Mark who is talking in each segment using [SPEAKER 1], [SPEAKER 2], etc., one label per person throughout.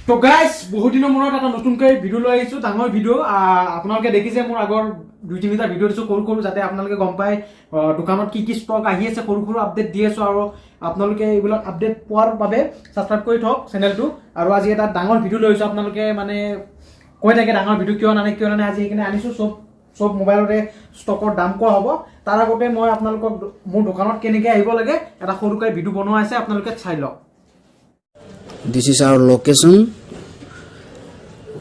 [SPEAKER 1] তো গাইস বহুত দিনৰ মূৰত এটা নতুনকৈ ভিডিও লৈ আহিছো ডাঙৰ ভিডিও আপোনালোকে দেখিছে মোৰ আগৰ 2-3টা ভিডিও দিছো সৰু যাতে আপোনালোকে গম পায় দোকানত কি ষ্টক আহি আছে সৰু আপডেট দি আছো আৰু আপোনালোকে এইবিলাক আপডেট পোৱাৰ বাবে সাবস্ক্ৰাইব কৰি থওক চেনেলটো আৰু আজি এটা ডাঙৰ ভিডিও লৈ আহিছো আপোনালোকে মানে কৈ থাকে ডাঙৰ ভিডিও কিয় নানে আজি এইখিনি আনিছো সব মোবাইলৰে ষ্টকৰ দাম কোৱা হ'ব তাৰ আগতে মই আপোনালোকক মোৰ দোকানত কেনেকৈ আহিব লাগে এটা সৰুকৈ ভিডিও বনোৱা আছে আপোনালোকে চাই লওক।
[SPEAKER 2] This is our location,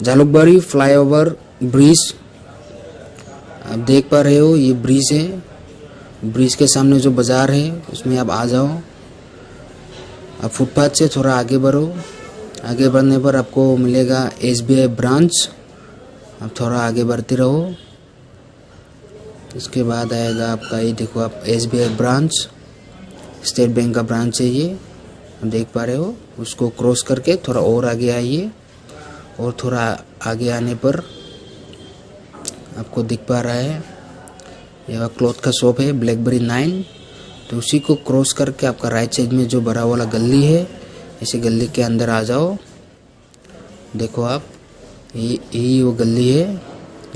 [SPEAKER 2] Jalukbari flyover bridge. आप देख पा रहे हो ये ब्रिज है। ब्रिज के सामने जो बाजार है उसमें आप आ जाओ। आप फुटपाथ से थोड़ा आगे बढ़ो। आगे बढ़ने पर आपको मिलेगा SBI ब्रांच। आप थोड़ा आगे बढ़ते रहो। इसके बाद आएगा आपका ये देखो आप SBI ब्रांच, स्टेट बैंक का ब्रांच है ये, आप देख पा रहे हो। उसको क्रॉस करके थोड़ा और आगे आइए और थोड़ा आगे आने पर आपको दिख पा रहा है यह क्लॉथ का शॉप है ब्लैकबेरी 9। तो उसी को क्रॉस करके आपका राइट साइड में जो बड़ा वाला गली है इसी गली के अंदर आ जाओ। देखो आप यही वो गली है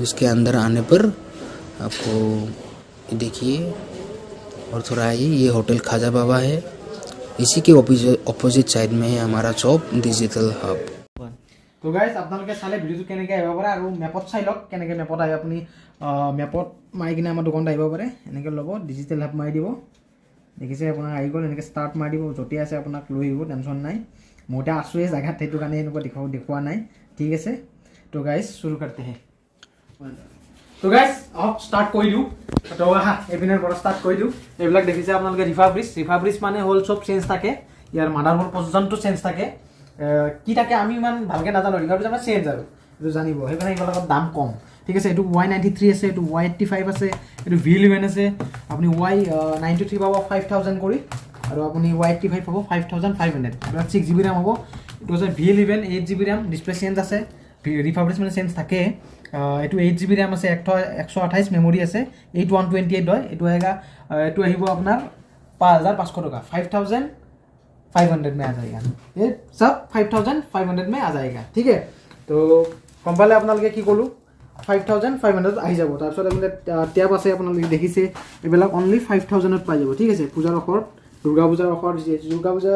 [SPEAKER 2] जिसके अंदर आने पर आपको देखिए और थोड़ा आइए ये होटल खाजा बाबा है। इसी के ऑपोजिट साइड में है हमारा शॉप डिजिटल हब।
[SPEAKER 1] তো গাইজ আপোনালোকে চালে ভিডিওটো কেনেকৈ আহিব পাৰে আৰু মেপত চাই লওক কেনেকৈ মেপত আহে আপুনি মেপত মাৰি কিনে আমাৰ দোকানত আহিব পাৰে এনেকৈ ল'ব ডিজিটেল হাব মাৰি দিব দেখিছে আপোনাৰ আহি গ'ল এনেকৈ ষ্টাৰ্ট মাৰি দিব য'তে আছে আপোনাক লৈ আহিব টেনশ্যন নাই মই এতিয়া আছোঁৱে জেগাত সেইটো কাৰণে এনেকুৱা দেখুওৱা নাই ঠিক আছে। তো গাইজ শুৰু কৰতে হে তো গাইজ আহক ষ্টাৰ্ট কৰি দিওঁ তো আহা এইপিনৰ পৰা ষ্টাৰ্ট কৰি দিওঁ এইবিলাক দেখিছে আপোনালোকে ৰিফা ব্ৰিজ মানে হ'ল চব চেঞ্জ থাকে ইয়াৰ মাদাৰবোৰ্ড পৰ্যন্ত চেঞ্জ থাকে কি থাকে আমি ইমান ভালকৈ নাজানো ৰিফা ব্ৰিজ আমাৰ চেঞ্জ আৰু এইটো জানিব সেইকাৰণে এইবিলাকৰ দাম কম ঠিক আছে। এইটো Y93 আছে এইটো Y85 আছে এইটো V11 আছে আপুনি Y93 পাব 5000 কৰি আৰু আপুনি Y85 পাব 5500 এইবিলাক 6GB ৰেম হ'ব। এইটো আছে V11 8GB RAM display change আছে ৰিফা ব্ৰিজ মানে চেঞ্জ থাকে। এইটো 8GB ৰেম আছে 128 মেমৰি আছে 8128 হয় এইটো আহিব আপোনাৰ 5500 টকা 5500 में आ जाएगा ये सब 5500 में आ जाएगा ठीक है। तो গম পালে আপোনালোকে কি ক'লোঁ 5500 আহি যাব। তাৰপিছত আপুনি টেপ আছে আপোনালোকে দেখিছে এইবিলাক অনলি 5000ত পাই যাব ঠিক আছে। পূজাৰ অফাৰত দুৰ্গা পূজাৰ অফাৰ দুৰ্গা পূজা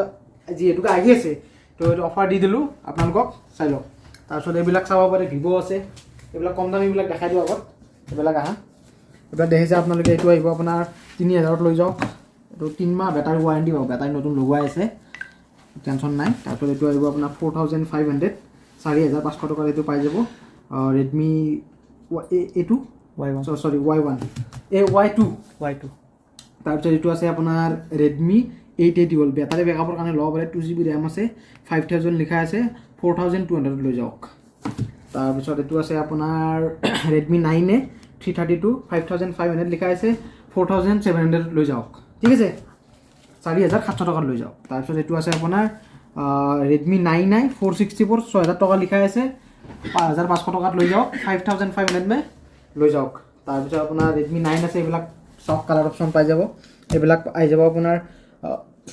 [SPEAKER 1] যিহেতুকে আহি আছে তো এইটো অফাৰ দি দিলোঁ আপোনালোকক চাই লওক। তাৰপিছত এইবিলাক চাব পাৰে ভিভ' আছে এইবিলাক কম দামীবিলাক দেখাই দিওঁ আগত এইবিলাক আহা এইবিলাক দেখিছে আপোনালোকে এইটো আহিব আপোনাৰ 3000ত লৈ যাওক এইটো 3 মাহ বেটাৰী ৱাৰেণ্টি পাব বেটাৰী নতুন লগোৱাই আছে টেনশ্যন নাই। তাৰপিছত এইটো আহিব আপোনাৰ 4500 4500 টকাৰ এইটো পাই যাব ৰেডমি A2 Y1 Y2 তাৰপিছত এইটো আছে আপোনাৰ ৰেডমি 880 বেটাৰী বেকআপৰ কাৰণে ল'ব পাৰে 2GB ৰেম আছে 5000 লিখা আছে 4200 লৈ যাওক। তাৰপিছত এইটো আছে আপোনাৰ ৰেডমি 9A 332 5500 লিখা আছে 4700 লৈ যাওক ঠিক আছে 4700 টকাত লৈ যাওক। তাৰপিছত এইটো আছে আপোনাৰ ৰেডমি 9i 464 6000 টকা লিখা আছে 5500 টকাত লৈ যাওক 5500 মে লৈ যাওক। তাৰপিছত আপোনাৰ ৰেডমি 9 আছে এইবিলাক চব কালাৰ অপশ্যন পাই যাব এইবিলাক আহি যাব আপোনাৰ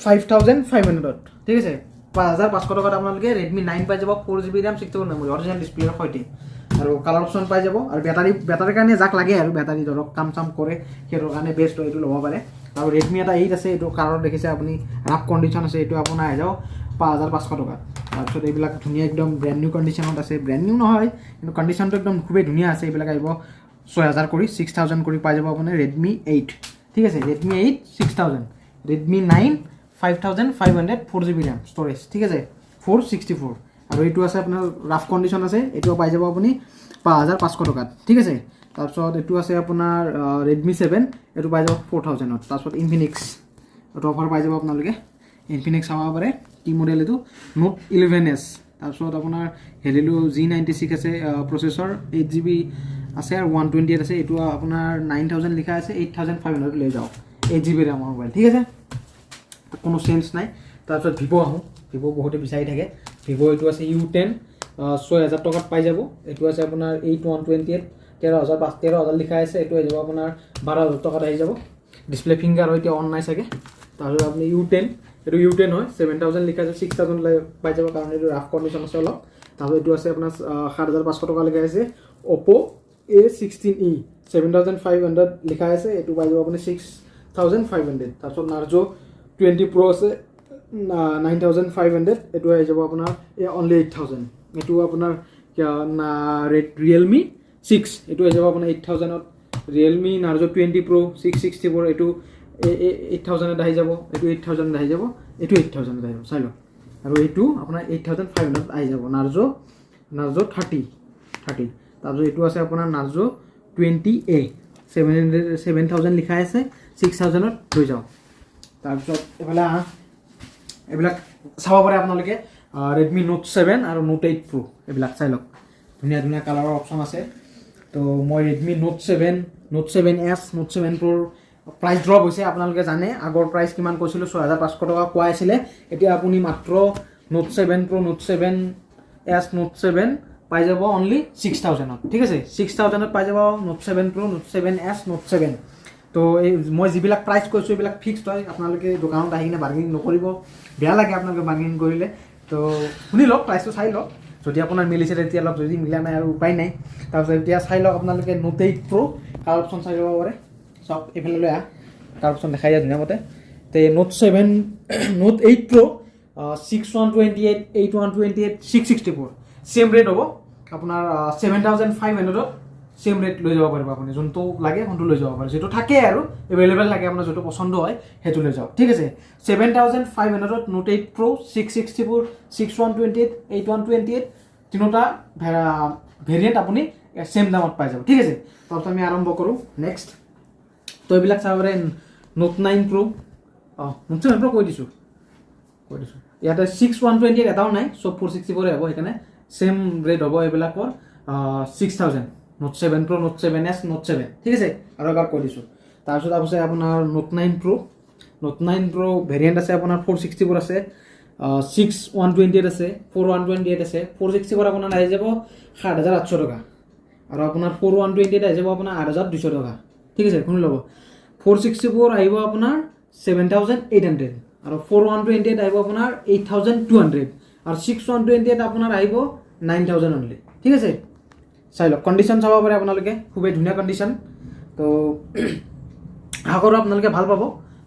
[SPEAKER 1] 5500 ঠিক আছে 5500 টকাত আপোনালোকে ৰেডমি 9 পাই যাব 4GB ৰেম 64 মেমৰি অৰিজিনেল ডিছপ্লেৰ সৈতে আৰু কালাৰ অপশ্যন পাই যাব আৰু বেটাৰীৰ কাৰণে যাক লাগে আৰু বেটাৰী ধৰক কাম চাম কৰে সেইটোৰ কাৰণে বেষ্ট হয় এইটো ল'ব পাৰে। আৰু ৰেডমি এটা 8 আছে এইটো কালাৰত দেখিছে আপুনি ৰাফ কণ্ডিশ্যন আছে এইটো আপোনাৰ আহি যাব 5500 টকা। তাৰপিছত এইবিলাক ধুনীয়া একদম ব্ৰেণ্ড নিউ কণ্ডিশ্যনত আছে ব্ৰেণ্ড নিউ নহয় কিন্তু কণ্ডিশ্যনটো একদম খুবেই ধুনীয়া আছে এইবিলাক আহিব 6000 কৰি 6000 কৰি পাই যাব আপুনি ৰেডমি 8 ঠিক আছে Redmi 8 6000 Redmi 9 5500 4GB RAM storage ঠিক আছে 464 আৰু এইটো আছে আপোনাৰ ৰাফ কণ্ডিশ্যন আছে এইটো পাই যাব আপুনি 5500 টকাত ঠিক আছে। তাৰপিছত এইটো আছে আপোনাৰ ৰেডমি 7 এইটো পাই যাব 4000ত। তাৰপিছত ইনফিনিক্স এইটো অফাৰ পাই যাব আপোনালোকে ইনফিনিক্স চাব পাৰে কি মডেল এইটো নোট 11S তাৰপিছত আপোনাৰ হেৰিলো G96 আছে প্ৰচেছৰ 8GB আছে আৰু 128 আছে এইটো আপোনাৰ 9000 লিখা আছে 8500 লৈ যাওক 8GB ৰেমৰ মোবাইল ঠিক আছে কোনো চেঞ্জ নাই। তাৰপিছত ভিভ' আহোঁ ভিভ' বহুতে বিচাৰি থাকে ভিভ' এইটো আছে U10 6000 টকাত পাই যাব এইটো আছে আপোনাৰ 8128 13000 লিখা আছে এইটো আহি যাব আপোনাৰ 12000 টকাত আহি যাব ডিছপ্লে ফিংগাৰ হয় এতিয়া অন নাই চাগে। তাৰপিছত আপুনি U10 এইটো U10 হয় 7000 লিখা আছে 6000 পাই যাব কাৰণ এইটো ৰাফ কণ্ডিশ্যন আছে অলপ তাৰপিছত এইটো আছে আপোনাৰ 7,500 টকা লিখা আছে Oppo A16e 7,500 লিখা আছে, এইটো পাই যাব আপুনি 6,500। তাৰপিছত Narzo 20 Pro আছে 9,500, এইটো আহি যাব আপোনাৰ অনলি 8,000। এইটো আপোনাৰ Realme 6, এইটো আহি যাব আপোনাৰ 8,000ত। Realme Narzo 20 Pro 664, এইটো 8,000ত আহি যাব, এইটো 8,000ত আহি যাব, এইটো 8,000ত আহিব, চাই লওক। আৰু এইটো আপোনাৰ 8,500ত আহি যাব Narzo 30। তাৰপিছত এইটো আছে আপোনাৰ Narzo 20A 7,000 লিখা আছে, 6,000ত লৈ যাওক। তাৰপিছত এইবিলাক চাব পাৰে আপোনালোকে Redmi Note 7 আৰু Note 8 Pro, এইবিলাক চাই লওক, ধুনীয়া ধুনীয়া কালাৰৰ অপশ্যন আছে। তো মই Redmi Note 7, Note 7S, Note 7 Pro price drop হৈছে, আপোনালোকে জানে আগৰ প্ৰাইচ কিমান কৈছিলোঁ 6,500 টকা কোৱা আছিলে, এতিয়া আপুনি মাত্ৰ Note 7 Pro, Note 7S, Note 7 পাই যাব অনলি 6,000ত, ঠিক আছে। 6,000ত পাই যাব Note 7 Pro, Note 7S, Note 7। তো এই মই যিবিলাক প্ৰাইচ কৈছোঁ এইবিলাক ফিক্সড হয়, আপোনালোকে দোকানত আহি কিনে বাৰ্গেনিং নকৰিব, বেয়া লাগে আপোনালোকে বাৰ্গেনিং কৰিলে। তো শুনি লওক, প্ৰাইচটো চাই লওক, যদি আপোনাৰ মিলিছে তেতিয়া লওক, যদি মিলা নাই আৰু উপায় নাই। তাৰপিছত এতিয়া চাই লওক আপোনালোকে Note 8 Pro কাৰ অপশ্যন চাই ল'ব পাৰে, চাওক এইফালে লৈ কাৰ অপশ্যন দেখাই দিয়া ধুনীয়া মতে। তো Note 8 Pro 6,128, 8,128, 664 চেম ৰেট হ'ব আপোনাৰ 7,500ত চেম ৰেট লৈ যাব পাৰিব আপুনি, যোনটো লাগে যোনটো লৈ যাব পাৰে, যিটো থাকে আৰু এভেইলেবল লাগে আপোনাৰ যোনটো পচন্দ হয় সেইটো লৈ যাওক, ঠিক আছে। 7,500ত Note 8 Pro 664, 6,128, 8,128 তিনিটা ভেৰিয়েণ্ট আপুনি চেম দামত পাই যাব, ঠিক আছে। তাৰপিছত আমি আৰম্ভ কৰোঁ নেক্সট। তো এইবিলাক চাব পাৰে Note 9 Pro, Note 7 Pro কৈ দিছোঁ ইয়াতে 6,128 এটাও নাই, চব 464 হ'ব, সেইকাৰণে চেম ৰেট হ'ব এইবিলাকৰ 6,000। Note 7 Pro, Note 7S, Note 7, ঠিক আছে। আৰু এবাৰ কৈ দিছোঁ। তাৰপিছত আছে আপোনাৰ Note 9 Pro, Note 9 Pro variant আছে আপোনাৰ 464 আছে, 6,128 আছে, 4,128 আছে। 464 আপোনাৰ আহি যাব 7,800 টকা, আৰু আপোনাৰ 4,128 আহি যাব আপোনাৰ 8,200 টকা, ঠিক আছে, শুনি ল'ব। 464 আহিব আপোনাৰ 7,800, আৰু 4,128 আহিব আপোনাৰ 8,200, আৰু 6,128 আপোনাৰ আহিব 9,000 অনলি, ঠিক আছে। চাই লওক, কণ্ডিশ্যন চাব পাৰে আপোনালোকে, খুবেই ধুনীয়া কণ্ডিশ্যন। তো আশা কৰোঁ আপোনালোকে ভাল পাব।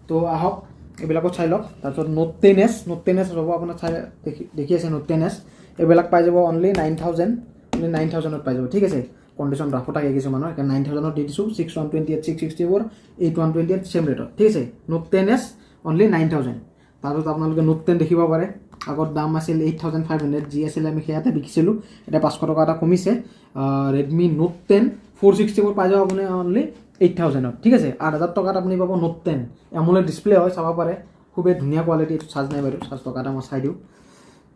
[SPEAKER 1] তো আহক এইবিলাকত চাই লওক। তাৰপিছত Note 10S হ'ব আপোনাৰ, চাই দেখি আছে Note 10S, এইবিলাক পাই যাব অনলি 9,000, অনলি 9,000ত পাই যাব, ঠিক আছে। কণ্ডিশ্যন ৰাফো থাকে কিছুমানৰ, সেইকাৰণে 9,000ত দি দিছোঁ। 6,128, 664, 8,128 চেম ৰেটত, ঠিক আছে। Note 10S only 9,000। তাৰপিছত আপোনালোকে Note 10 দেখিব পাৰে, আগত দাম আছিল 8,500, যি আছিলে আমি সেয়াতে বিকিছিলোঁ, এতিয়া 500 টকা এটা কমিছে। Redmi Note 10 464 পাই যাব আপুনি অনলি 8,000ত, ঠিক আছে। 8,000 টকাত আপুনি পাব Note 10, AMOLED ডিছপ্লে হয়, চাব পাৰে, খুবেই ধুনীয়া কোৱালিটি। এইটো চাৰ্জ নাই বাৰু, চাৰ্জ টকা এটা মই চাই দিওঁ,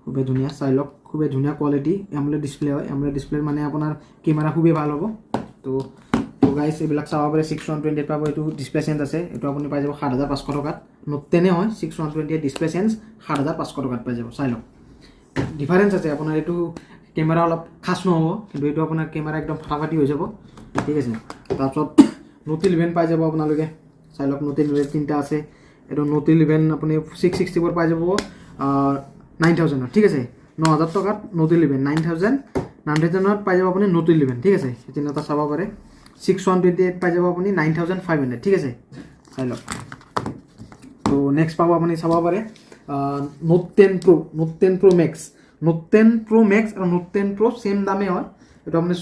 [SPEAKER 1] খুবেই ধুনীয়া, চাই লওক, খুবেই ধুনীয়া কোৱালিটি, AMOLED ডিছপ্লে হয়। AMOLED ডিছপ্লে মানে আপোনাৰ কেমেৰা খুবেই ভাল হ'ব। তো গাইছ এইবিলাক চাব পাৰে, 6,128 পাব, এইটো ডিছপ্লে চেঞ্জ আছে, এইটো আপুনি পাই যাব 7,500 টকাত। Note 10 হয়, 6,128 ডিছপ্লে চেঞ্জ 7,500 টকাত পাই যাব, চাই লওক, ডিফাৰেঞ্চ আছে। আপোনাৰ এইটো কেমেৰা অলপ খাচ নহ'ব, কিন্তু এইটো আপোনাৰ কেমেৰা একদম ফাটাফাটি হৈ যাব, ঠিক আছে। তাৰপিছত Note 11 পাই যাব আপোনালোকে, চাই লওক, Note 11 তিনিটা আছে। এইটো Note 11 আপুনি 664 পাই যাব 9,000ত, ঠিক আছে। 9,000 টকাত Note 11, 9,900ত পাই যাব আপুনি Note 11, ঠিক আছে। এই তিনিটা চাব পাৰে। 6,128 পাই যাব আপুনি 9,500, ঠিক আছে, চাই লওক। তো নেক্সট পাব আপুনি, চাব পাৰে Note 10 Pro, Note 10 Pro Max, Note 10 Pro Max আৰু Note 10 Pro চেম দামে হয়। এইটো আপুনি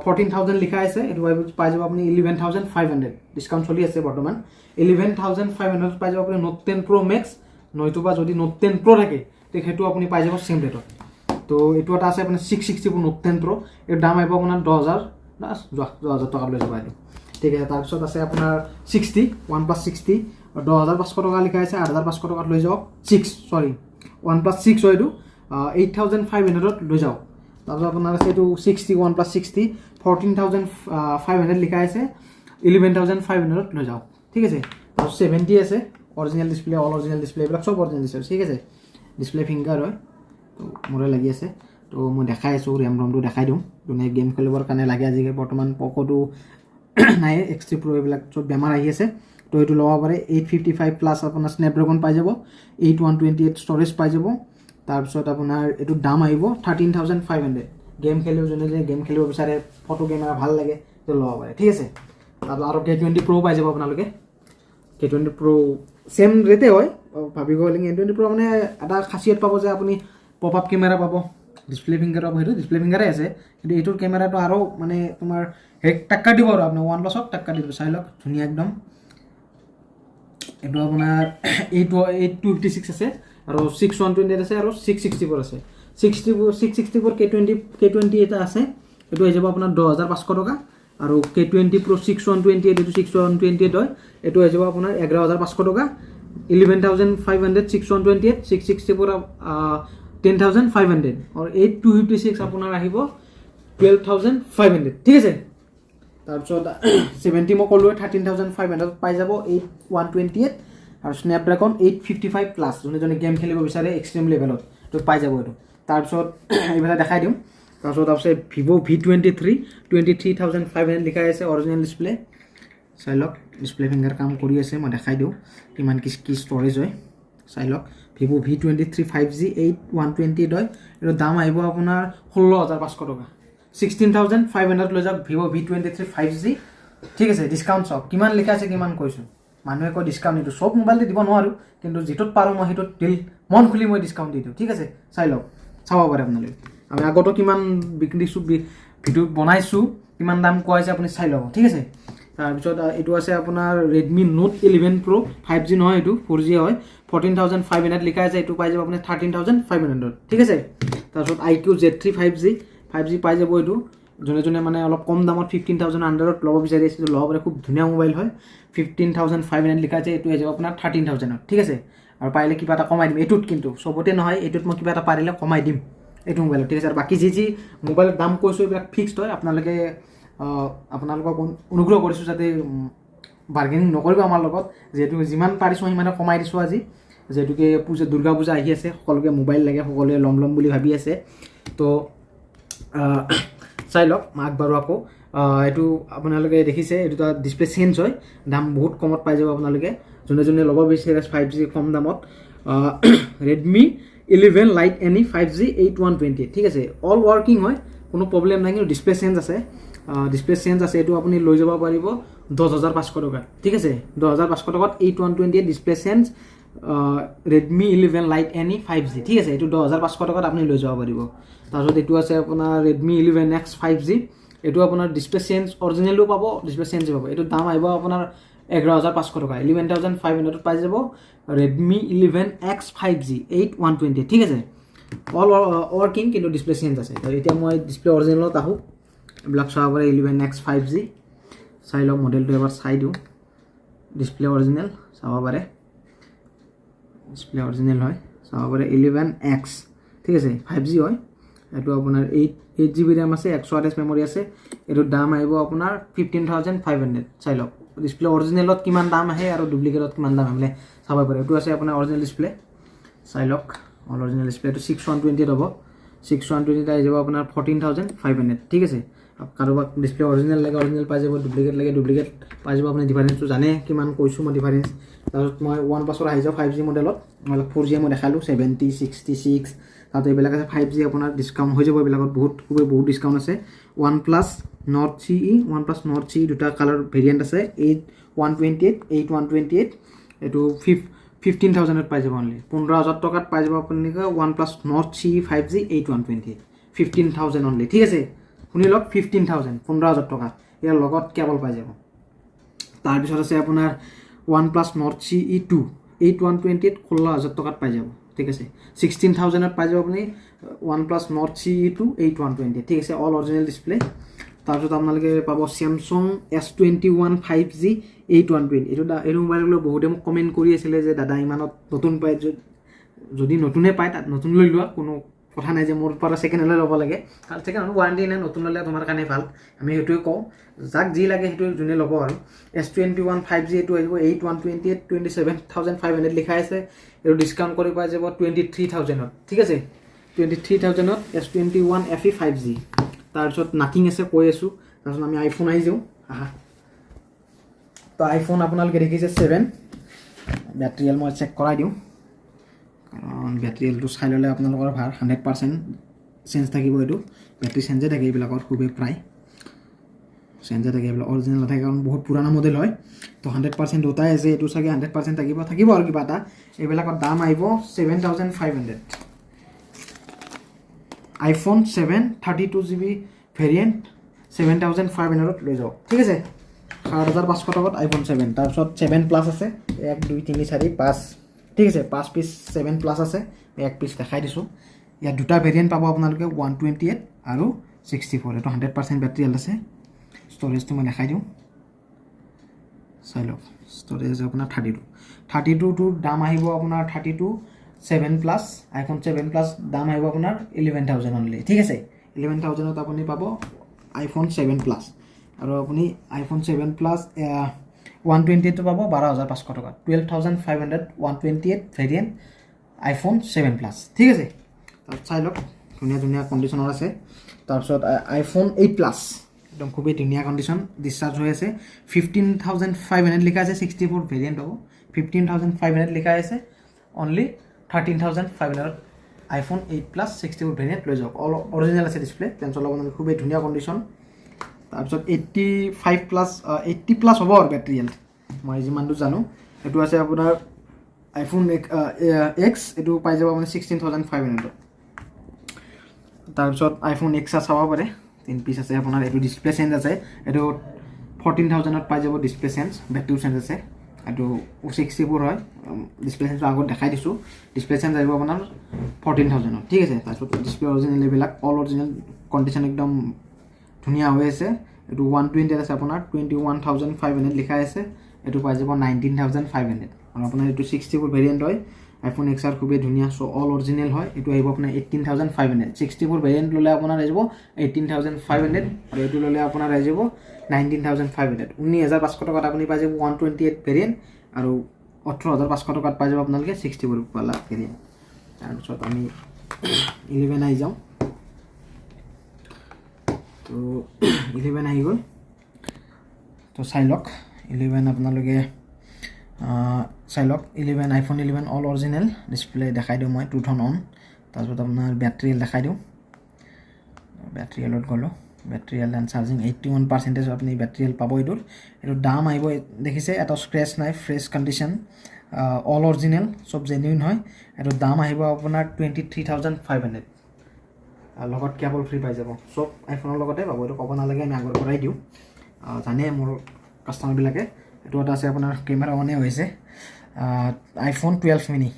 [SPEAKER 1] 14,000 লিখা আছে, এইটো পাই যাব আপুনি 11,500, ডিছকাউণ্ট চলি আছে বৰ্তমান। 11,500 পাই যাব আপুনি Note 10 Pro Max, নয়তোবা যদি Note 10 Pro থাকে তেতিয়া সেইটো আপুনি পাই যাব চেম ৰেটত। তো এইটো এটা আছে আপোনাৰ 664 Note 10 Pro, এইটো দাম আহিব আপোনাৰ 10,000 টকাত লৈ যাব এইটো, ঠিক আছে। তাৰপিছত আছে আপোনাৰ 60, OnePlus 60, 10,500 টকা লিখা আছে, 8,500 টকাত লৈ যাওক। OnePlus 6 হয় এইটো, 8,500ত লৈ যাওক। তাৰপিছত আপোনাৰ আছে এইটো 60, OnePlus 60, 14,500 লিখা আছে, 11,500ত লৈ যাওক, ঠিক আছে। আৰু 70 আছে, original display, all original display, এইবিলাক চব অৰিজিনেল ডিছপ্লে, ঠিক আছে। ডিছপ্লে ফিংগাৰ হয়, তো মোৰে লাগি আছে, তো মই দেখাই আছোঁ, ৰেম ৰমটো দেখাই দিওঁ। যোনে গেম খেলিবৰ কাৰণে লাগে, আজিকালি বৰ্তমান পক'টো নাই, X3 Pro এইবিলাক চব বেমাৰ আহি আছে, তো এইটো ল'ব পাৰে। 855 প্লাছ আপোনাৰ স্নেপড্ৰেগন পাই যাব, 8,128 ষ্ট'ৰেজ পাই যাব, তাৰপিছত আপোনাৰ এইটো দাম আহিব 13,500 গেম খেলিব যোনে গেম খেলিব বিচাৰে ফটো কেমেৰা ভাল লাগে এইটো ল'ব পাৰে ঠিক আছে তাৰপিছত আৰু K20 Pro পাই যাব আপোনালোকে K20 Pro সেম ৰেটে হয় ভাবি গ'লে K20 Pro মানে এটা খাচিয়ত পাব যে আপুনি পপ আপ কেমেৰা পাব ডিসপ্লে ফিংগাৰ পাব সেইটো ডিসপ্লে ফিংগাৰে আছে কিন্তু এইটোৰ কেমেৰাটো আৰু মানে তোমাৰ হেক টাক্কা দিব আৰু আপোনাৰ OnePlus-ক টাক্কা দিব চাই লওক ধুনীয়া একদম এইটো আপোনাৰ 8256 আছে আৰু 6128 আছে আৰু 664 আছে 664 K20 এটা আছে এইটো হৈ যাব আপোনাৰ 10500 টকা আৰু K20 Pro 6128 এইটো 6128 হয় এইটো হৈ যাব আপোনাৰ 11500 টকা 11500 6128 664 10500 और 8256 আপোনাৰ আহিব 12500 ঠিক আছে তাৰপিছত 70 মই ক'লো 13500 পাই যাব 128 আৰু স্ন্যাপড্ৰাগন 855 প্লাস যোনে গেম খেলিব বিচাৰে এক্সট্ৰিম লেভেলত তো পাই যাব এইটো তাৰপিছত এইবিলাক দেখাই দিম তাৰপিছত আছে Vivo V23 23500 লিখা আছে অৰিজিনেল ডিসপ্লে চাই লওক ডিসপ্লে ফিংগাৰ কাম কৰি আছে মই দেখাই দিওঁ কিমান কি ষ্টৰেজ হয় চাই লওক Vivo V23 5G 8128 হয় এর দাম আইব আপনার 16500 টাকা 16500 লৈ যাওক Vivo V23 5G ঠিক আছে ডিসকাউন্ট সব কিমান লেখা আছে কিমান কইছো মানুহে কয় ডিসকাউন্ট দিটো সব মোবাইল দিব নোৱাৰো কিন্তু যেটোত পাৰো মই হেটোত দিল মন খুলি মই ডিসকাউন্ট দিটো ঠিক আছে চাই লওক চাব পাৰে আপোনালোকে আমি আগতো কিমান বিক্ৰীছো ভিডিও বনাইছো কিমান দাম কোৱাইছে আপুনি চাই লওক ঠিক আছে তাৰপিছত এটো আছে আপোনাৰ Redmi Note 11 Pro 5G নহয় এটো 4G হয় 14500 লিখা আছে এটো পাই যাব আপুনি 13500 ঠিক আছে তাৰপিছত IQ Z3 5G পাই যাব এটো জনে মানে অলপ কম দামত 15000 আন্ডাৰত লব বিচাৰি আছে লব পাৰে খুব ধুনীয়া মোবাইল হয় 15500 লিখা আছে এটো হৈ যাব আপোনাৰ 13000 ঠিক আছে আৰু পাইলে কিবা এটা কমাই দিম এটোত কিন্তু সবতে নহয় এটোত মই কিবা এটা পাৰিলে কমাই দিম এটো মোবাইল ঠিক আছে আৰু বাকি যি মোবাইলৰ দাম কৈছো এইবিলাক ফিক্সড হয় আপোনালোকে আপোনালোকক অনুগ্ৰহ কৰিছো যাতে বাৰ্গেনিং নকৰিব আমাৰ লগত যেটো যিমান পাৰিছো সিমানে কমাই দিছো আজি যেটোকে পূজা দুৰ্গা পূজা আহি আছে সকলোকে মোবাইল লাগে সকলোৱে লম বুলি ভাবি আছে তো চাই লওক মাক বাৰো আকৌ এটো আপোনালোকে দেখিছে এটো ডিসপ্লে চেঞ্জ হয় দাম বহুত কমত পাই যাব আপোনালোকে জনে ল'ব বিচাৰে 5G কম দামত Redmi 11 Lite NE 5G 8128 ঠিক আছে অল ওয়ার্কিং হয় কোনো প্রবলেম নাই কিন্তু ডিসপ্লে চেঞ্জ আছে এটো আপুনি লৈ যাব পাৰিব 10500 টকা ঠিক আছে 10500 টকাত 8128 display change Redmi 11 Lite NE 5G ঠিক আছে এটো 10500 টকাত আপুনি লৈ যাব পাৰিব তাৰপিছত এটো আছে আপোনাৰ Redmi 11X 5G এটো আপোনাৰ ডিসপ্লে চেঞ্জ অৰিজিনেলও পাব ডিসপ্লে চেঞ্জ পাব এটো দাম আহিব আপোনাৰ 11500 টকা 11500 পাই যাব Redmi 11X 5G 8128 ঠিক আছে অল ওয়ার্কিং কিন্তু ডিসপ্লে চেঞ্জ আছে তো এতিয়া মই ডিসপ্লে অৰিজিনেলত আহো ব্ল্যাক সাভারে 11X 5G চাই লওক মডেলটো এবাৰ চাই দিও ডিসপ্লে অৰিজিনেল চাব পাৰে ডিসপ্লে অরিজিনাল হয় সাভারে 11X ঠিক আছে 5G হয় এটো আপোনাৰ 8GB RAM আছে 128 মেমৰি আছে এটো দাম আহিব আপোনাৰ 15500 চাই লওক ডিসপ্লে অরিজিনালত কিমান দাম আহে আৰু ডুপ্লিকেটত কিমান দাম আমলে চাব পাৰে এটো আছে আপোনাৰ অরিজিনাল ডিসপ্লে চাই লওক অল অরিজিনাল ডিসপ্লে এটো 6128 হ'ব 6128 আহি যাব আপোনাৰ 14500 ঠিক আছে কাৰোবাক ডিসপ্লে অরিজিনাল লাগে অরিজিনাল পাই যাব ডুপ্লিকেট লাগে ডুপ্লিকেট পাই যাব আপুনি ডিফাৰেন্সটো জানে কিমান কৈছো মই ডিফাৰেন্স তাৰপিছত মই OnePlus আহি যাও 5G মডেলত মই 4G মই দেখালো 70 66 তাতে এইবিলাক আছে 5G আপোনাৰ ডিসকাউন্ট হৈ যাব এইবিলাকত বহুত ডিসকাউন্ট আছে OnePlus Nord CE দুটা কালাৰ ভেৰিয়েন্ট আছে 8128 8128 এটো 15000 ত পাই যাব অনলি 15000 টকাত পাই যাব আপুনি OnePlus Nord CE 5G 8128 15000 only ঠিক আছে শুনি লওক 15000 15000 টকা ইয়াৰ লগত কেবল পাই যাব তাৰ পিছত আছে আপোনাৰ OnePlus Nord CE 2 8128 16000 টকাত পাই যাব ঠিক আছে 16000 ত পাই যাব আপুনি OnePlus Nord CE 2 8128 ঠিক আছে অল অৰিজিনাল ডিসপ্লে তাৰপিছত আপোনালোকে পাব Samsung S21 5G 8128 এটো মোবাইলগুলো বহুতে মোক কমেন্ট কৰি আছিল যে দাদা ইমানত নতুন পাই যদি নতুনে পায় তাত নতুন লৈ লোৱা কোনো কথা নাই যে মোৰ পৰা সেকেন্ড হলে ল'ব লাগে কাল সেকেন্ড ওয়ারেন্টি নাই নতুন ললে তোমাৰ কাৰণে ভাল আমি হেতুই কও যাক যি লাগে হেতু জুনে ল'ব আৰু S21 5G এটো আহিব 8128 27500 লিখা আছে এটো ডিসকাউন্ট কৰি পাই যাব 23000 ত ঠিক আছে 23000 ত S21 FE 5G তাৰপিছত নাথিং আছে কৈ আছো তাৰপিছত আমি আইফোন আহি যাও তো আইফোন আপোনালোকে দেখিছে 7 ব্যাটাৰি মই চেক কৰাই দিও কাৰণ বেটাৰী হেল্থটো চাই ল'লে আপোনালোকৰ ভাল 100% চেঞ্জ থাকিব এইটো বেটাৰী চেঞ্জে থাকে এইবিলাকৰ খুবেই প্ৰায় চেঞ্জে থাকে এইবিলাক অৰিজিনেল নাথাকে কাৰণ বহুত পুৰণা মডেল হয় তো 100% দুটাই আছে এইটো চাগে 100% থাকিব আৰু কিবা এটা এইবিলাকৰ দাম আহিব 7500 iPhone 7 32GB ভেৰিয়েণ্ট 7500 লৈ যাওক ঠিক আছে 7500 টকাত iPhone 7 তাৰপিছত 7 প্লাছ আছে 1 2 3 4 5 ঠিক আছে 5 পিচ 7 প্লাছ আছে এক পিচ দেখাই দিছোঁ ইয়াত দুটা ভেৰিয়েণ্ট পাব আপোনালোকে 128 আৰু 64 এইটো 100% বেটাৰী হেল্থ আছে ষ্ট'ৰেজটো মই দেখাই দিওঁ চাই লওক ষ্ট'ৰেজ আপোনাৰ 32টোৰ দাম আহিব আপোনাৰ 32 7 প্লাছ iPhone 7 প্লাছ দাম আহিব আপোনাৰ 11000 অনলি ঠিক আছে 11000ত আপুনি পাব iPhone 7 প্লাছ আৰু আপুনি iPhone 7 প্লাছ 128টো পাব 12500 টকা 12500 128 ভেৰিয়েণ্ট iPhone 7 প্লাছ ঠিক আছে তাত চাই লওক ধুনীয়া কণ্ডিশ্যনৰ আছে তাৰপিছত iPhone 8 প্লাছ একদম খুবেই ধুনীয়া কণ্ডিশ্যন ডিসচাৰ্জ হৈ আছে 15500 লিখা আছে 64 ভেৰিয়েণ্ট হ'ব 15500 লিখা আছে অনলি 13500 iPhone 8 প্লাছ 64 ভেৰিয়েণ্ট লৈ যাওক অল অৰিজিনেল আছে ডিছপ্লে টেনশ্যন ল'ব নালাগে খুবেই ধুনীয়া কণ্ডিশ্যন তাৰপিছত 85 প্লাছ 80 প্লাছ হ'ব আৰু বেটাৰী হেল্থ মই যিমানটো জানো এইটো আছে আপোনাৰ iPhone X এইটো পাই যাব আপুনি 16500 তাৰপিছত iPhone X চাব পাৰে 3 পিচ আছে আপোনাৰ এইটো ডিছপ্লে চেঞ্জ আছে এইটো 14000ত পাই যাব ডিছপ্লে চেঞ্জ বেটাৰীও চেঞ্জ আছে এইটো 64 হয় ডিছপ্লে চেঞ্জটো আগত দেখাই দিছোঁ ডিছপ্লে চেঞ্জ আহিব আপোনাৰ 14000ত ঠিক আছে তাৰপিছত ডিছপ্লে অৰিজিনেল এইবিলাক অল অৰিজিনেল কণ্ডিশ্যন একদম ধুনীয়া হৈ আছে এইটো 120 আছে আপোনাৰ 21500 লিখা আছে এইটো পাই যাব 19500 আৰু আপোনাৰ এইটো 64 ভেৰিয়েণ্ট হয় iPhone X খুবেই ধুনীয়া চ' অল অৰিজিনেল হয় এইটো আহিব আপোনাৰ 18500 64 ভেৰিয়েণ্ট ল'লে আপোনাৰ আহি যাব 18500 আৰু এইটো ল'লে আপোনাৰ আহি যাব 19500 19500 টকাত আপুনি পাই যাব 128 ভেৰিয়েণ্ট আৰু 18500 টকাত পাই যাব আপোনালোকে 64 পালা ভেৰিয়েণ্ট তাৰপিছত আমি 11 আহি যাওঁ তো 11 আহি গ'ল তো চাই লওক 11 আপোনালোকে চাই লওক 11 iPhone 11 অল অৰিজিনেল ডিছপ্লে দেখাই দিওঁ মই 2 অন তাৰপিছত আপোনাৰ বেটাৰী দেখাই দিওঁ বেটাৰী হেল্থত গ'লো বেটাৰী হেল্থ এণ্ড চাৰ্জিং 81% আপুনি বেটাৰী হেল্থ পাব এইটোৰ দাম আহিব দেখিছে এটা স্ক্ৰেচ নাই ফ্ৰেছ কণ্ডিশ্যন অল অৰিজিনেল চব জেনুইন হয় এইটোৰ দাম আহিব আপোনাৰ 23500 লগত কেবল ফ্ৰী পাই যাব চব আইফোনৰ লগতে পাব এইটো ক'ব নালাগে আমি আগৰ পৰাই দিওঁ জানে মোৰ কাষ্টমাৰবিলাকে এইটো এটা আছে আপোনাৰ কেমেৰা অনে হৈছে iPhone 12 মিনি